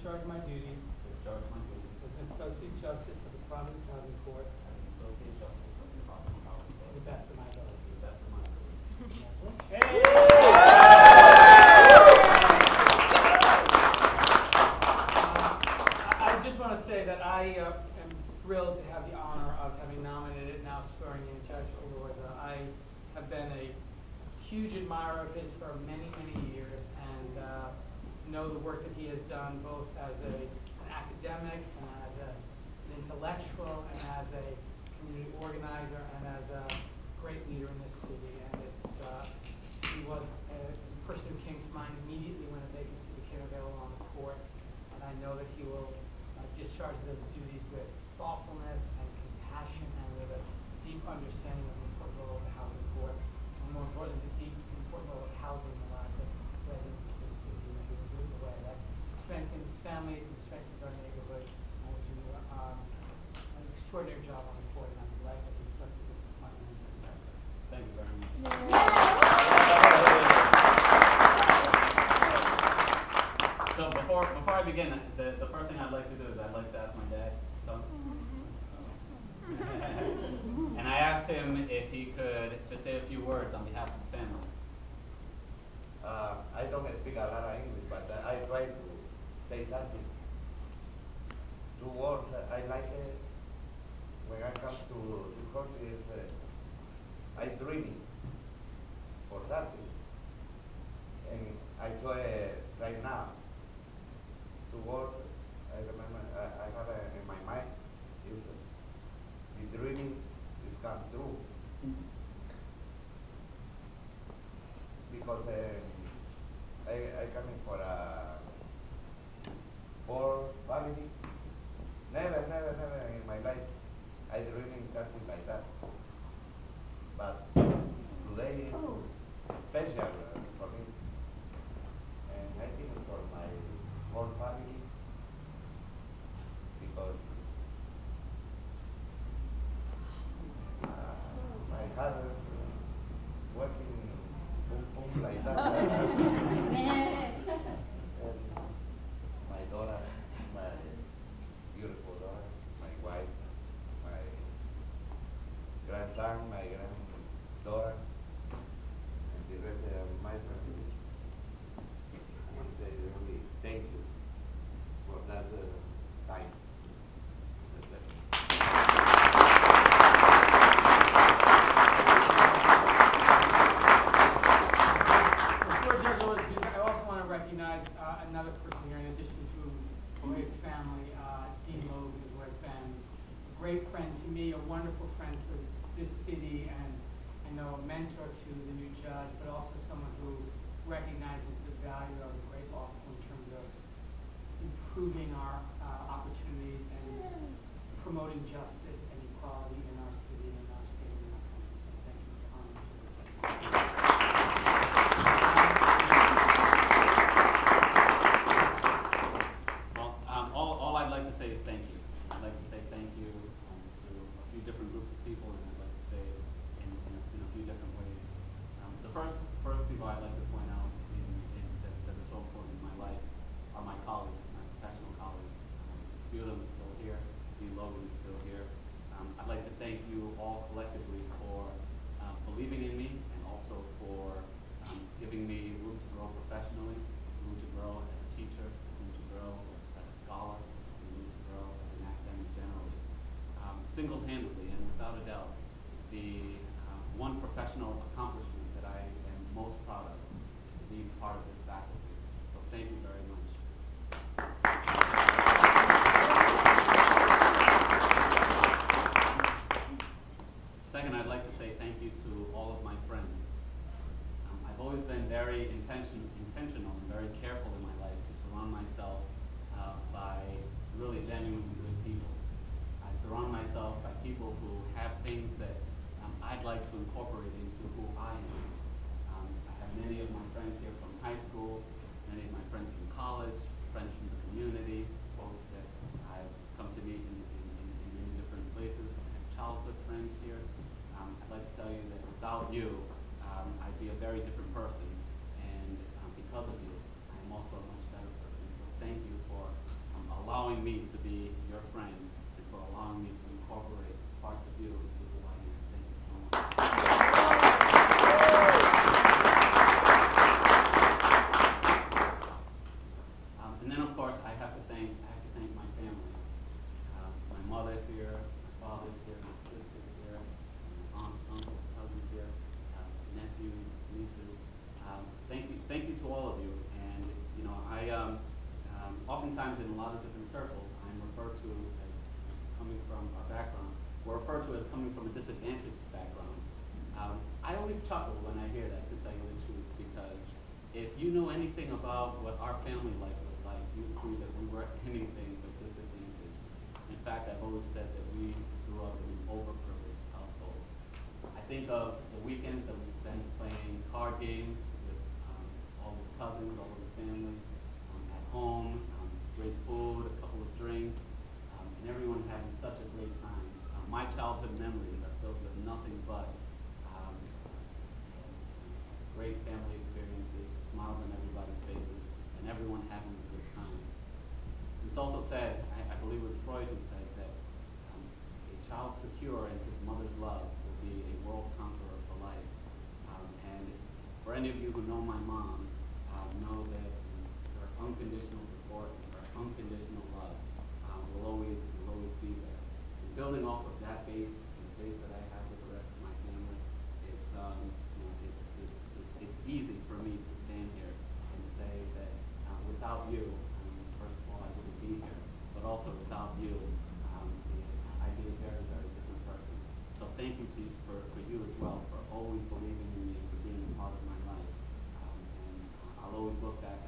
discharge my duties as an Associate Justice of the Providence Housing Court to the best of my ability. I just want to say that I am thrilled to have the honor of having nominated, now swearing in Judge Elorza. I have been a huge admirer of his for many, many years, and know the work that he has done both as an academic and as an intellectual and as a community organizer and as a great leader in this city. And he was a person who came to mind immediately when a vacancy became available on the court, and I know that he will discharge those duties with thoughtfulness and compassion and with a deep understanding of the important role of the housing court, and more importantly, the deep important role of housing in the lives of residents of this city, and he will do it in a way that strengthens families and strengthens our neighborhood, and will do an extraordinary job on the court, and I'm delighted that he accepted this appointment. Thank you very much. So before I begin, the first thing I'd like to do is I'd like to ask my dad, Tom. And I asked him if he could just say a few words on behalf of the family. I don't speak a lot of English, but I try to say something. Two words I like when I come to this country is I'm dreaming for something. And I saw right now. Two words I remember I have in my mind is the dreaming is come true. Because I coming for a poor family. Never in my life I dreaming something like that. But today is special for me. And I think for my whole family, because my heart is working boom like that. And my daughter, my beautiful daughter, my wife, my grandson, my granddaughter, and the rest of my family. I want to say really thank you for that time. That's it. Before Judge Elorza speaks, I also want to recognize another person here in addition to Jorge's family, Dean Logan, who has been a great friend to me, a wonderful friend to this city, and I know a mentor to the new judge, but also someone who recognizes the value of a great law school in terms of improving our opportunities and promoting justice and equality in our city and in our state and in our country. So thank you for honoring us. Well, all I'd like to say is thank you. I'd like to say thank you to a few different groups of people, and I'd like to say it in a few different ways. The first people I'd like to point out that is so important in my life are my colleagues, my professional colleagues. A few of them are still here. Dean Logan is still here. I'd like to thank you all collectively for believing in me, and also for giving me room to grow professionally, room to grow as a teacher, room to grow as a scholar, and room to grow as an academic generally. Single-handedly and without a doubt, the one professional accomplishment that I am most proud of is to be part of this faculty. So thank you very much. Second, I'd like to say thank you to all of my friends. I've always been very intentional and very careful in my life to surround myself by really genuinely good people. I surround myself by people who have things that I'd like to incorporate into who I am. I have many of my friends here from high school, many of my friends from college, friends from the community, folks that I've come to meet in many different places. I have childhood friends here. I'd like to tell you that without you, I'd be a very different person, and because of you, I'm also a much better person. So thank you for Oftentimes in a lot of different circles, I'm referred to as coming from a background, we're referred to as coming from a disadvantaged background. I always chuckle when I hear that, to tell you the truth, because if you know anything about what our family life was like, you'd see that we weren't anything but disadvantaged. In fact, I've always said that we grew up in an overprivileged household. I think of the weekends that we spent playing card games with all the cousins, all of the family, at home, great food, a couple of drinks, and everyone having such a great time. My childhood memories are filled with nothing but great family experiences, smiles on everybody's faces, and everyone having a good time. It's also said, I believe it was Freud who said that a child secure in his mother's love will be a world conqueror for life. And for any of you who know my mom, know that her unconditional support and her unconditional love will always be there. And building off of that base, and the base that I have with the rest of my family, it's easy for me to stand here and say that without you, first of all, I wouldn't be here, but also without you, I'd be a very, very different person. So thank you for you as well, for always believing in me, for being a part of my life. And I'll always look back